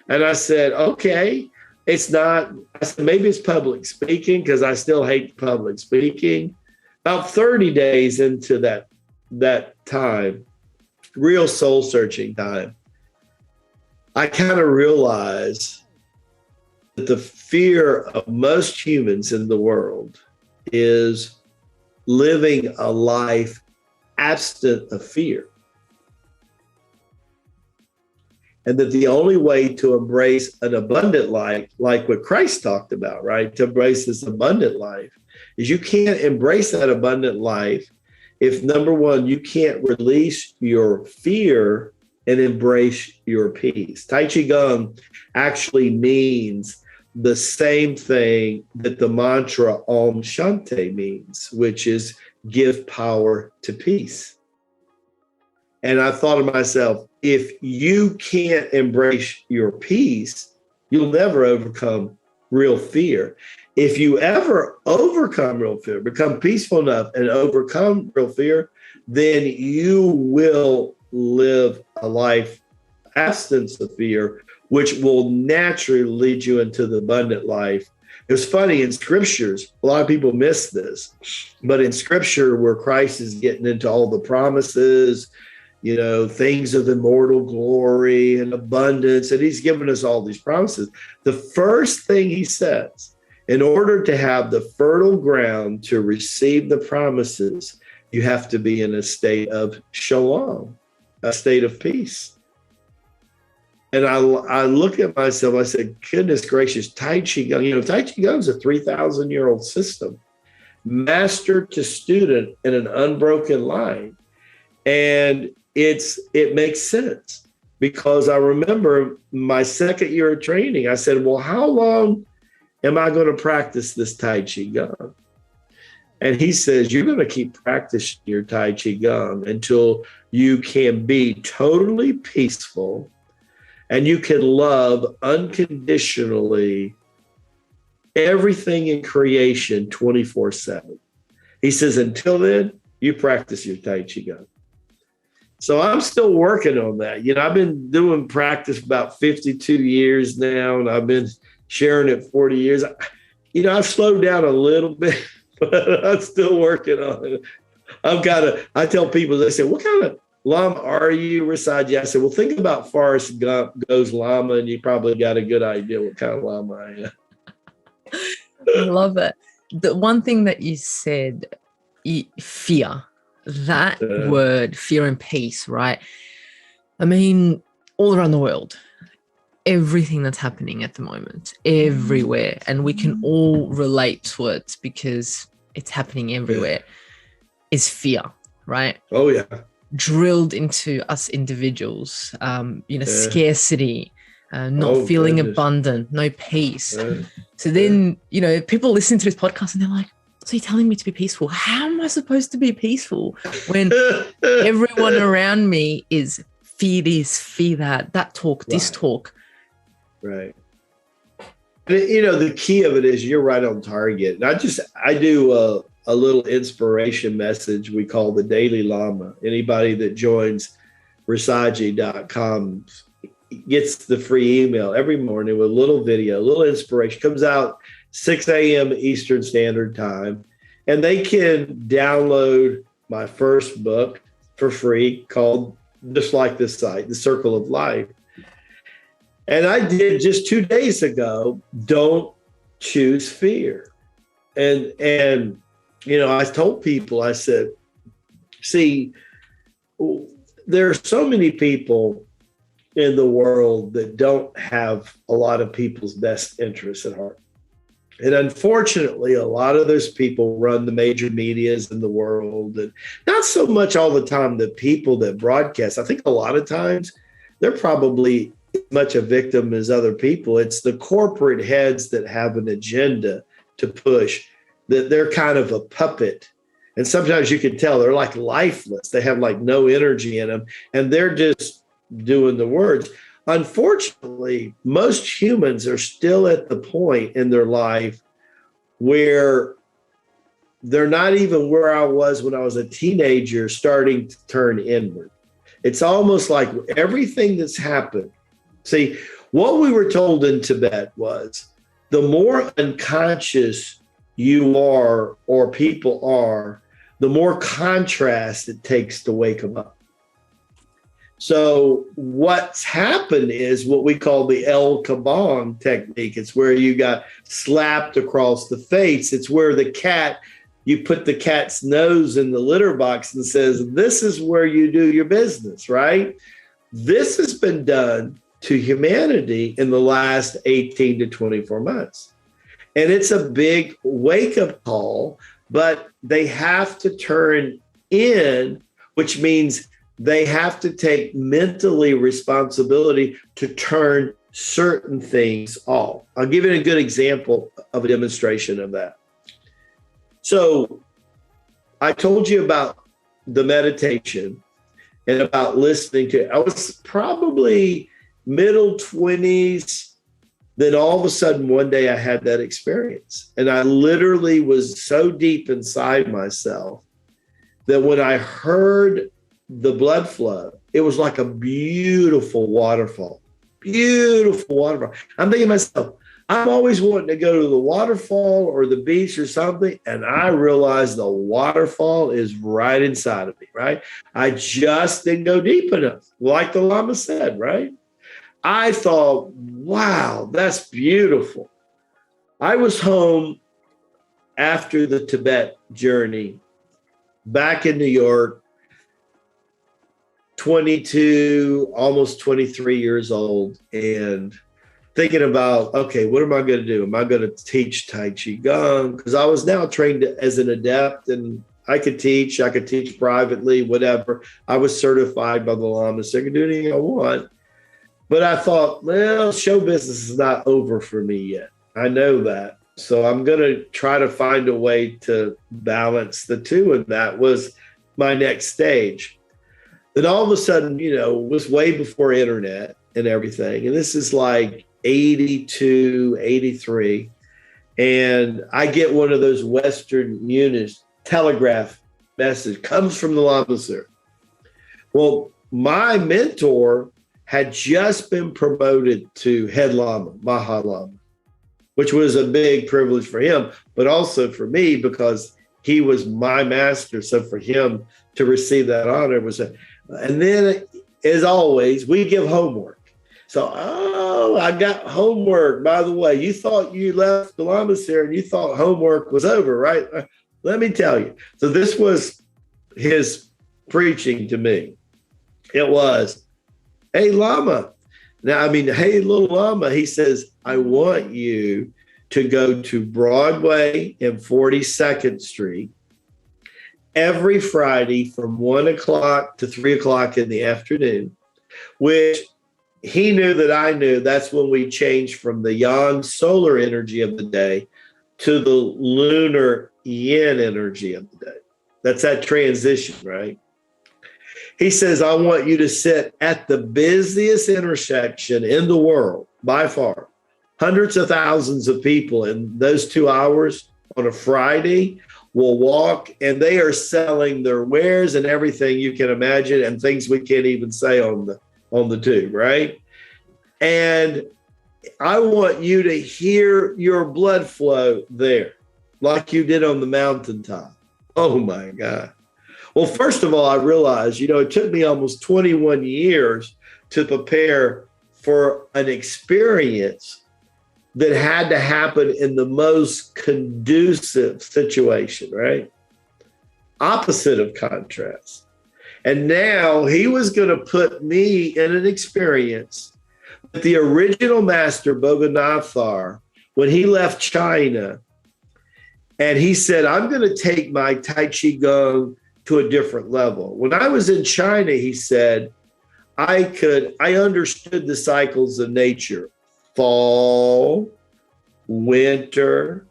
And I said, okay, it's not, I said, maybe it's public speaking because I still hate public speaking. About 30 days into that time, real soul searching time, I kind of realized that the fear of most humans in the world is living a life absent of fear. And that the only way to embrace an abundant life, like what Christ talked about, right? To embrace this abundant life, is you can't embrace that abundant life if, number one, you can't release your fear and embrace your peace. Tai Chi Gong actually means the same thing that the mantra Om Shanti means, which is give power to peace. And I thought to myself, if you can't embrace your peace, you'll never overcome real fear. If you ever overcome real fear, become peaceful enough and overcome real fear, then you will live a life absence of fear, which will naturally lead you into the abundant life. It's funny in scriptures, a lot of people miss this, but in scripture where Christ is getting into all the promises, things of immortal glory and abundance, and he's given us all these promises. The first thing he says, in order to have the fertile ground to receive the promises, you have to be in a state of shalom, a state of peace. And I look at myself, I said, goodness gracious, Tai Chi Gong, Tai Chi Gong is a 3,000-year-old system, master to student in an unbroken line. And it makes sense because I remember my second year of training, I said, well, how long am I going to practice this Tai Chi Gong? And he says, you're going to keep practicing your Tai Chi Gong until you can be totally peaceful and you can love unconditionally everything in creation 24/7. He says, until then, you practice your Tai Chi Gong. So I'm still working on that. I've been doing practice about 52 years now, and I've been sharing it 40 years. I've slowed down a little bit, but I'm still working on it. I tell people, they say, what kind of Lama are you, Rasaji? I said, well, think about Forrest Gump goes llama, and you probably got a good idea what kind of llama I am. I love it. The one thing that you said, fear, that word, fear and peace, right? I mean, all around the world, everything that's happening at the moment, everywhere, and we can all relate to it because it's happening everywhere, is fear, right? Oh, yeah. Drilled into us individuals, scarcity, not feeling abundant, no peace. So then, people listen to this podcast and they're like, so you're telling me to be peaceful? How am I supposed to be peaceful when everyone around me is fear this, fear that talk, this talk? Right. The key of it is you're right on target. And I do a little inspiration message we call the Daily Lama. Anybody that joins Rasaji.com gets the free email every morning with a little video, a little inspiration. Comes out 6 a.m. Eastern Standard Time. And they can download my first book for free called, just like this site, The Circle of Life. And I did just 2 days ago, Don't Choose Fear. And I told people, I said, see, there are so many people in the world that don't have a lot of people's best interests at heart. And unfortunately, a lot of those people run the major medias in the world, and not so much all the time the people that broadcast. I think a lot of times they're probably as much a victim as other people. It's the corporate heads that have an agenda to push, that they're kind of a puppet. And sometimes you can tell they're like lifeless. They have like no energy in them, and they're just doing the words. Unfortunately, most humans are still at the point in their life where they're not even where I was when I was a teenager, starting to turn inward. It's almost like everything that's happened. See, what we were told in Tibet was the more unconscious you are or people are, the more contrast it takes to wake them up. So what's happened is what we call the El Kabong technique. It's where you got slapped across the face. It's where you put the cat's nose in the litter box and says, this is where you do your business, right? This has been done to humanity in the last 18 to 24 months. And it's a big wake-up call, but they have to turn in, which means they have to take mentally responsibility to turn certain things off. I'll give you a good example of a demonstration of that. So I told you about the meditation and about listening to it. I was probably middle 20s. Then all of a sudden, one day I had that experience. And I literally was so deep inside myself that when I heard the blood flow, it was like a beautiful waterfall. Beautiful waterfall. I'm thinking to myself, I'm always wanting to go to the waterfall or the beach or something. And I realized the waterfall is right inside of me, right? I just didn't go deep enough, like the Lama said, right? I thought, wow, that's beautiful. I was home after the Tibet journey, back in New York, 22, almost 23 years old, and thinking about, okay, what am I going to do? Am I going to teach Tai Chi Gong? Because I was now trained as an adept, and I could teach privately, whatever. I was certified by the Lama, so I could do anything I want. But I thought, well, show business is not over for me yet. I know that. So I'm going to try to find a way to balance the two. And that was my next stage. Then all of a sudden, it was way before internet and everything. And this is like 82, 83. And I get one of those Western Units telegraph message, comes from the Lama Sir. Well, my mentor had just been promoted to head Lama, Maha Lama, which was a big privilege for him, but also for me because he was my master. So for him to receive that honor and then as always, we give homework. So, I got homework. By the way, you thought you left the Lama here and you thought homework was over, right? Let me tell you. So this was his preaching to me. It was, hey, Lama. Hey, little Lama. He says, I want you to go to Broadway and 42nd Street every Friday from 1 o'clock to 3 o'clock in the afternoon, which he knew that I knew. That's when we changed from the yang solar energy of the day to the lunar yin energy of the day. That's that transition, right? He says, I want you to sit at the busiest intersection in the world, by far. Hundreds of thousands of people in those 2 hours on a Friday will walk, and they are selling their wares and everything you can imagine, and things we can't even say on the tube, right? And I want you to hear your blood flow there, like you did on the mountaintop. Oh my God. Well, first of all, I realized, it took me almost 21 years to prepare for an experience that had to happen in the most conducive situation, right? Opposite of contrast. And now he was going to put me in an experience that the original master, Boganathar, when he left China, and he said, I'm going to take my Tai Chi Gong to a different level. When I was in China, he said, I understood the cycles of nature: fall, winter,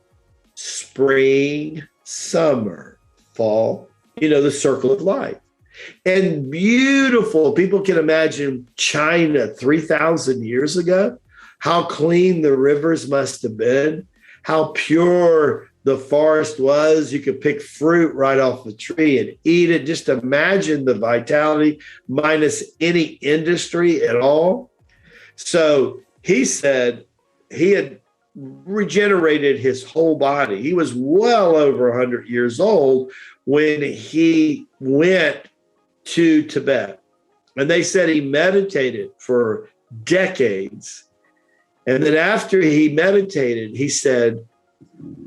spring, summer, fall, the circle of life. And beautiful, people can imagine China 3,000 years ago, how clean the rivers must have been, how pure the forest was. You could pick fruit right off the tree and eat it. Just imagine the vitality minus any industry at all. So he said he had regenerated his whole body. He was well over 100 years old when he went to Tibet. And they said he meditated for decades. And then after he meditated, he said,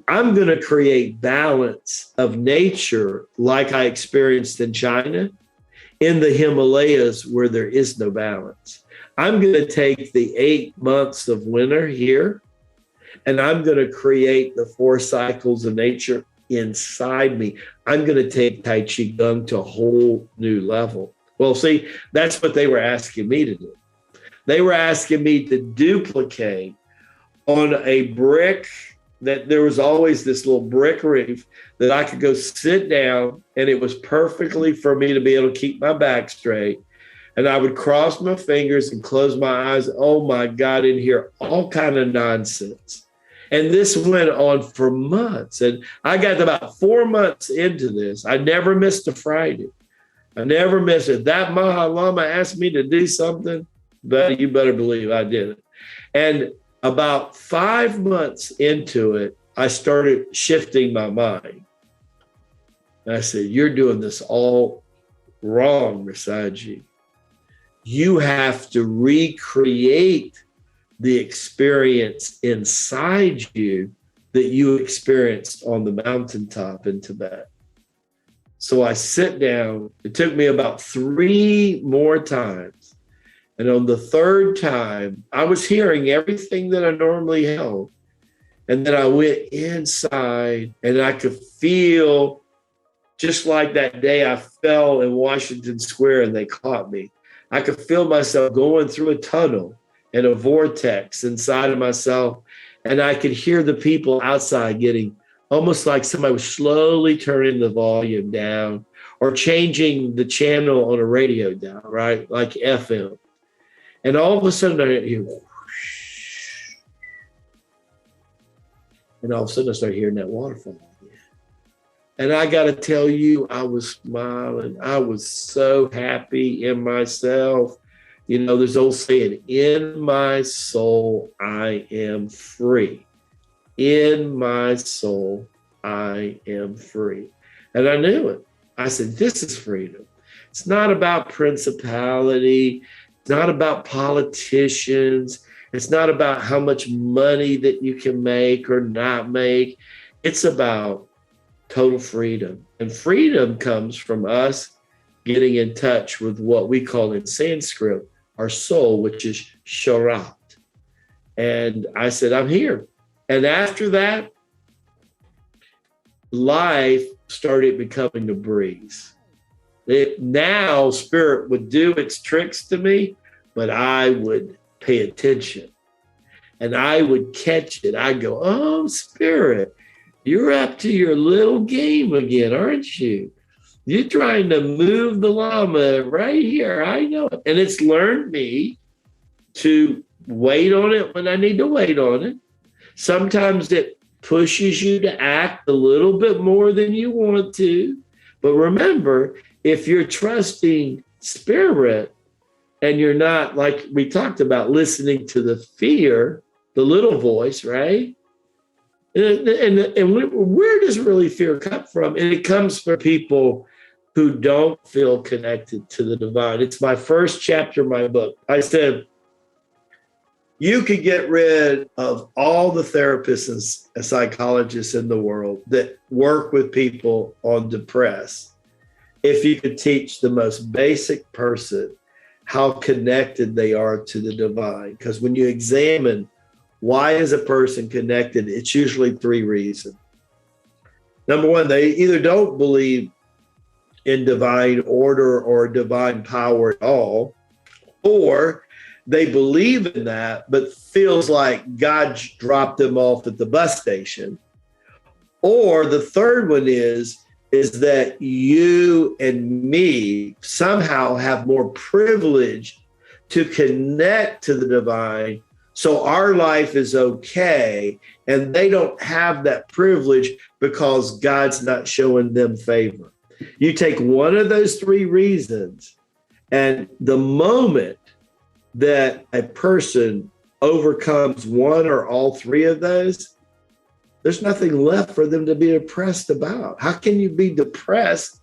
I'm going to create balance of nature like I experienced in China, in the Himalayas where there is no balance. I'm going to take the 8 months of winter here, and I'm going to create the 4 cycles of nature inside me. I'm going to take Tai Chi Gong to a whole new level. Well, see, that's what they were asking me to do. They were asking me to duplicate on a brick, that there was always this little brick reef that I could go sit down, and it was perfectly for me to be able to keep my back straight. And I would cross my fingers and close my eyes. Oh my God, and hear all kind of nonsense. And this went on for months. And I got about 4 months into this. I never missed a Friday. I never missed it. That Maha Lama asked me to do something, but you better believe I did it. And about 5 months into it, I started shifting my mind. And I said, you're doing this all wrong, Rasaji. You have to recreate the experience inside you that you experienced on the mountaintop in Tibet. So I sit down. It took me about 3 more times. And on the 3rd time, I was hearing everything that I normally held. And then I went inside, and I could feel, just like that day I fell in Washington Square and they caught me. I could feel myself going through a tunnel and a vortex inside of myself. And I could hear the people outside getting almost like somebody was slowly turning the volume down or changing the channel on a radio down, right? Like FM. And all of a sudden, I hear whoosh. And all of a sudden, I start hearing that waterfall again. And I got to tell you, I was smiling. I was so happy in myself. There's old saying, in my soul, I am free. In my soul, I am free. And I knew it. I said, this is freedom. It's not about principality. It's not about politicians. It's not about how much money that you can make or not make. It's about total freedom. And freedom comes from us getting in touch with what we call in Sanskrit our soul, which is sharat. And I said, I'm here. And after that, life started becoming a breeze. Now spirit would do its tricks to me, but I would pay attention and I would catch it. I'd go, oh, spirit, you're up to your little game again, aren't you? You're trying to move the llama right here. I know it. And it's learned me to wait on it when I need to wait on it. Sometimes it pushes you to act a little bit more than you want to. But remember, if you're trusting spirit and you're not, like we talked about, listening to the fear, the little voice, right? And where does really fear come from? And it comes from people who don't feel connected to the divine. It's my first chapter of my book. I said, you could get rid of all the therapists and psychologists in the world that work with people on depressed if you could teach the most basic person how connected they are to the divine. Because when you examine why is a person connected, it's usually 3 reasons. Number one, they either don't believe in divine order or divine power at all, or they believe in that, but feels like God dropped them off at the bus station. Or the third one is that you and me somehow have more privilege to connect to the divine, so our life is okay, and they don't have that privilege because God's not showing them favor. You take one of those 3 reasons, and the moment that a person overcomes one or all 3 of those, there's nothing left for them to be depressed about. How can you be depressed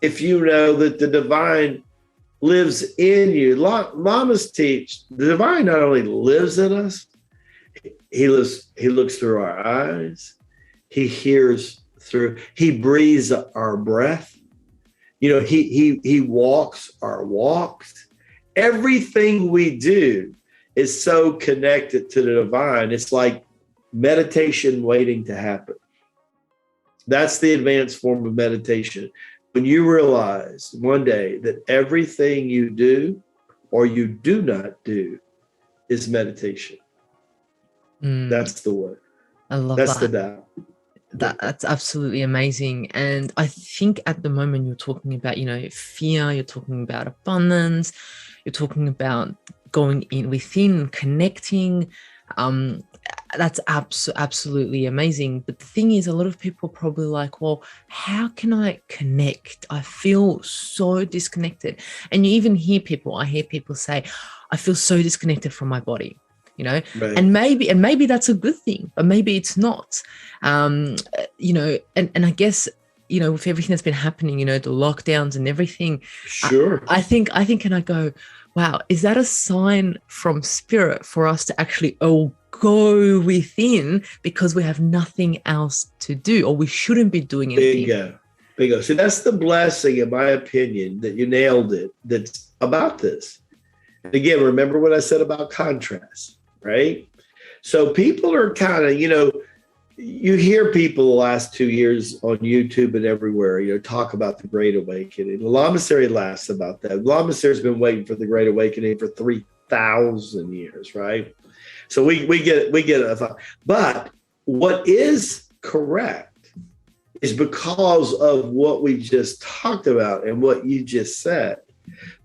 if you know that the divine lives in you? Lamas teach the divine not only lives in us, he looks through our eyes, he hears through, he breathes our breath. You know, he walks our walks. Everything we do is so connected to the divine. It's like meditation waiting to happen. That's the advanced form of meditation. When you realize one day that everything you do or you do not do is meditation. That's the word. I love That's that. the Tao. That's absolutely amazing. And I think at the moment you're talking about, fear, you're talking about abundance, you're talking about going in within, connecting. That's absolutely amazing. But the thing is, a lot of people are probably like, well, how can I connect? I feel so disconnected. And you even hear people say, I feel so disconnected from my body. Right. And maybe that's a good thing, but maybe it's not. And I guess, with everything that's been happening, the lockdowns and everything. Sure. I think, and I go, wow, is that a sign from spirit for us to actually go within because we have nothing else to do, or we shouldn't be doing anything? Bingo. So that's the blessing, in my opinion, that you nailed it. That's about this. And again, remember what I said about contrast. Right? So people are kind of, you hear people the last 2 years on YouTube and everywhere, talk about the Great Awakening. The Lamasery laughs about that. Lamasery's been waiting for the Great Awakening for 3,000 years, right? So we get it. But what is correct is because of what we just talked about and what you just said.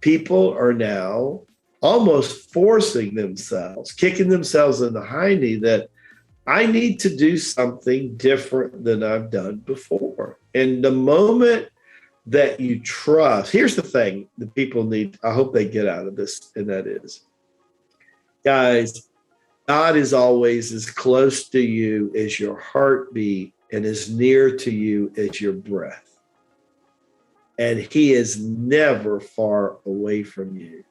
People are now almost forcing themselves, kicking themselves in the hiney that I need to do something different than I've done before. And the moment that you trust, here's the thing that people need, I hope they get out of this, and that is, guys, God is always as close to you as your heartbeat and as near to you as your breath. And he is never far away from you.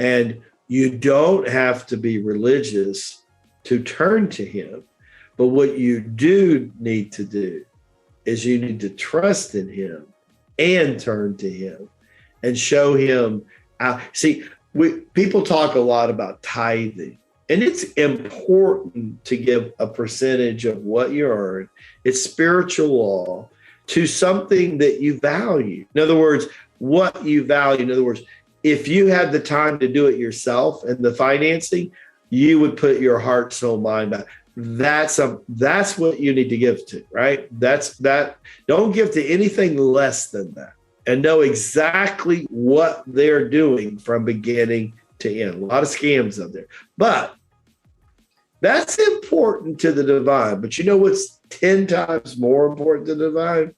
And you don't have to be religious to turn to him. But what you do need to do is you need to trust in him and turn to him and show him. See, people talk a lot about tithing, and it's important to give a percentage of what you earn. It's spiritual law to something that you value. In other words, what you value. In other words, if you had the time to do it yourself and the financing, you would put your heart, soul, mind back. That's what you need to give to, right? Don't give to anything less than that, and know exactly what they're doing from beginning to end. A lot of scams out there, but that's important to the divine. But you know what's 10 times more important than the divine?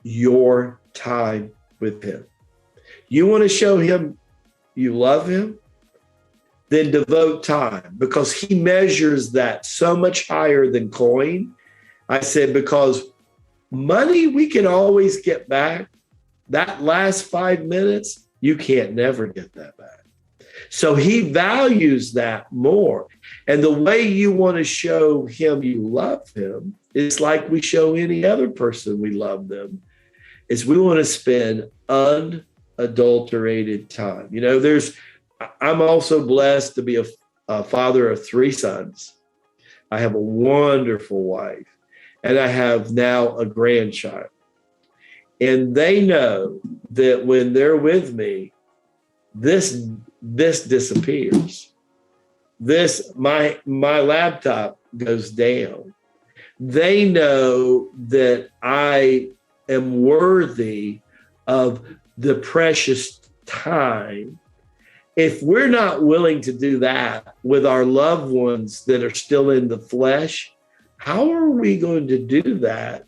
Your time with him. You want to show him you love him? Then devote time, because he measures that so much higher than coin. I said, because money we can always get back. That last 5 minutes, you can't never get that back. So he values that more. And the way you want to show him you love him is like we show any other person we love them, is we want to spend unadulterated time. You know, I'm also blessed to be a father of 3 sons. I have a wonderful wife, and I have now a grandchild. And they know that when they're with me, this disappears. My laptop goes down. They know that I am worthy of the precious time. If we're not willing to do that with our loved ones that are still in the flesh, how are we going to do that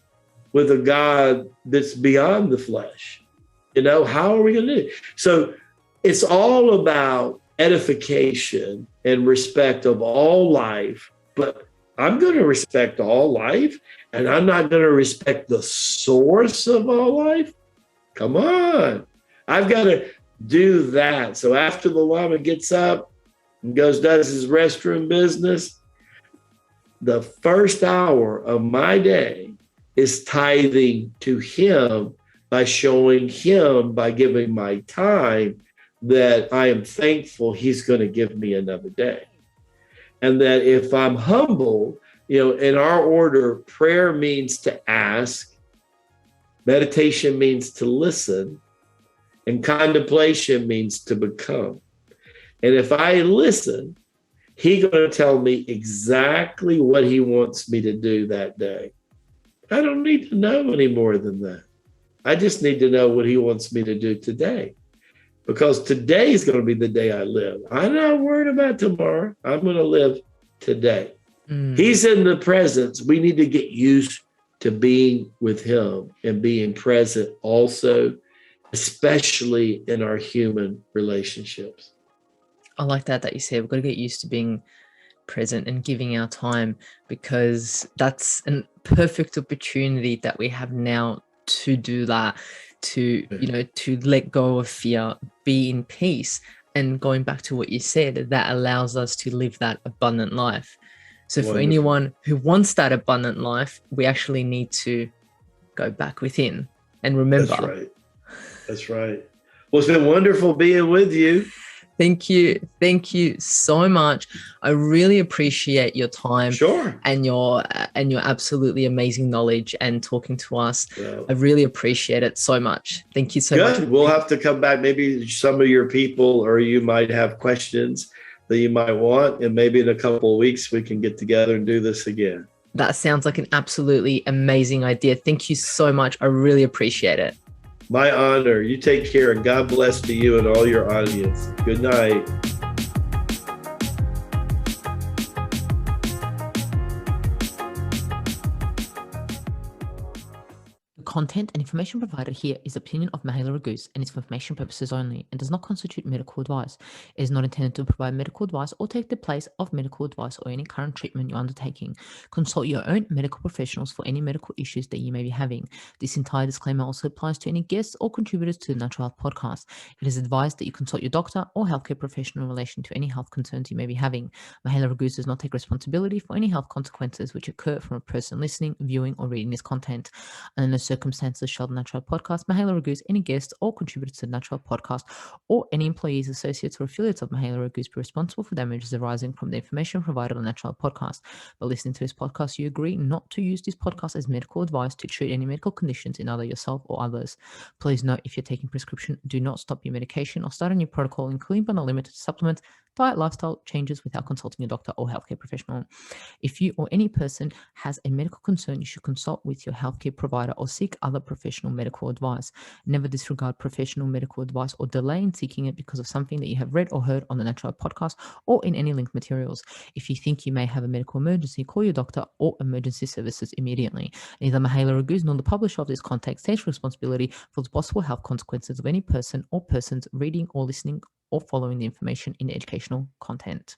with a God that's beyond the flesh? You know, how are we going to do it? So it's all about edification and respect of all life, but I'm going to respect all life, and I'm not going to respect the source of all life. Come on. I've got to do that. So after the Lama gets up and does his restroom business, the first hour of my day is tithing to him by showing him, by giving my time, that I am thankful he's going to give me another day. And that if I'm humble, you know, in our order, prayer means to ask, meditation means to listen, and contemplation means to become. And if I listen, he's going to tell me exactly what he wants me to do that day. I don't need to know any more than that. I just need to know what he wants me to do today, because today is going to be the day I live. I'm not worried about tomorrow. I'm going to live today. He's in the presence. We need to get used to being with him and being present also, especially in our human relationships. I like that you said we've got to get used to being present and giving our time, because that's a perfect opportunity that we have now to do that, to, you know, to let go of fear, be in peace. And going back to what you said, that allows us to live that abundant life. So for anyone who wants that abundant life, we actually need to go back within and remember. That's right. That's right. Well, it's been wonderful being with you. Thank you. Thank you so much. I really appreciate your time. Sure. And your absolutely amazing knowledge and talking to us. Well, I really appreciate it so much. Thank you so much. We'll have to come back. Maybe some of your people, or you might have questions that you might want, and maybe in a couple of weeks we can get together and do this again. That sounds like an absolutely amazing idea. Thank you so much. I really appreciate it. My honor. You take care, and God bless to you and all your audience. Good night. Content and information provided here is opinion of Mahela Ragoose and is for information purposes only and does not constitute medical advice. It is not intended to provide medical advice or take the place of medical advice or any current treatment you're undertaking. Consult your own medical professionals for any medical issues that you may be having. This entire disclaimer also applies to any guests or contributors to the Natural Health Podcast. It is advised that you consult your doctor or healthcare professional in relation to any health concerns you may be having. Mahela Ragoose does not take responsibility for any health consequences which occur from a person listening, viewing, or reading this content. Under no circumstances shall the Natural Podcast, Mahela Ragoose, any guests or contributors to the Natural Podcast, or any employees, associates, or affiliates of Mahela Ragoose be responsible for damages arising from the information provided on the Natural Podcast. By listening to this podcast, you agree not to use this podcast as medical advice to treat any medical conditions in either yourself or others. Please note, if you're taking prescription, do not stop your medication or start a new protocol, including but not limited to supplements, diet, lifestyle changes without consulting your doctor or healthcare professional. If you or any person has a medical concern, you should consult with your healthcare provider or seek seek other professional medical advice. Never disregard professional medical advice or delay in seeking it because of something that you have read or heard on the Natural podcast or in any linked materials. If you think you may have a medical emergency, call your doctor or emergency services immediately. Neither Mahela Raguse nor the publisher of this content takes responsibility for the possible health consequences of any person or persons reading or listening or following the information in educational content.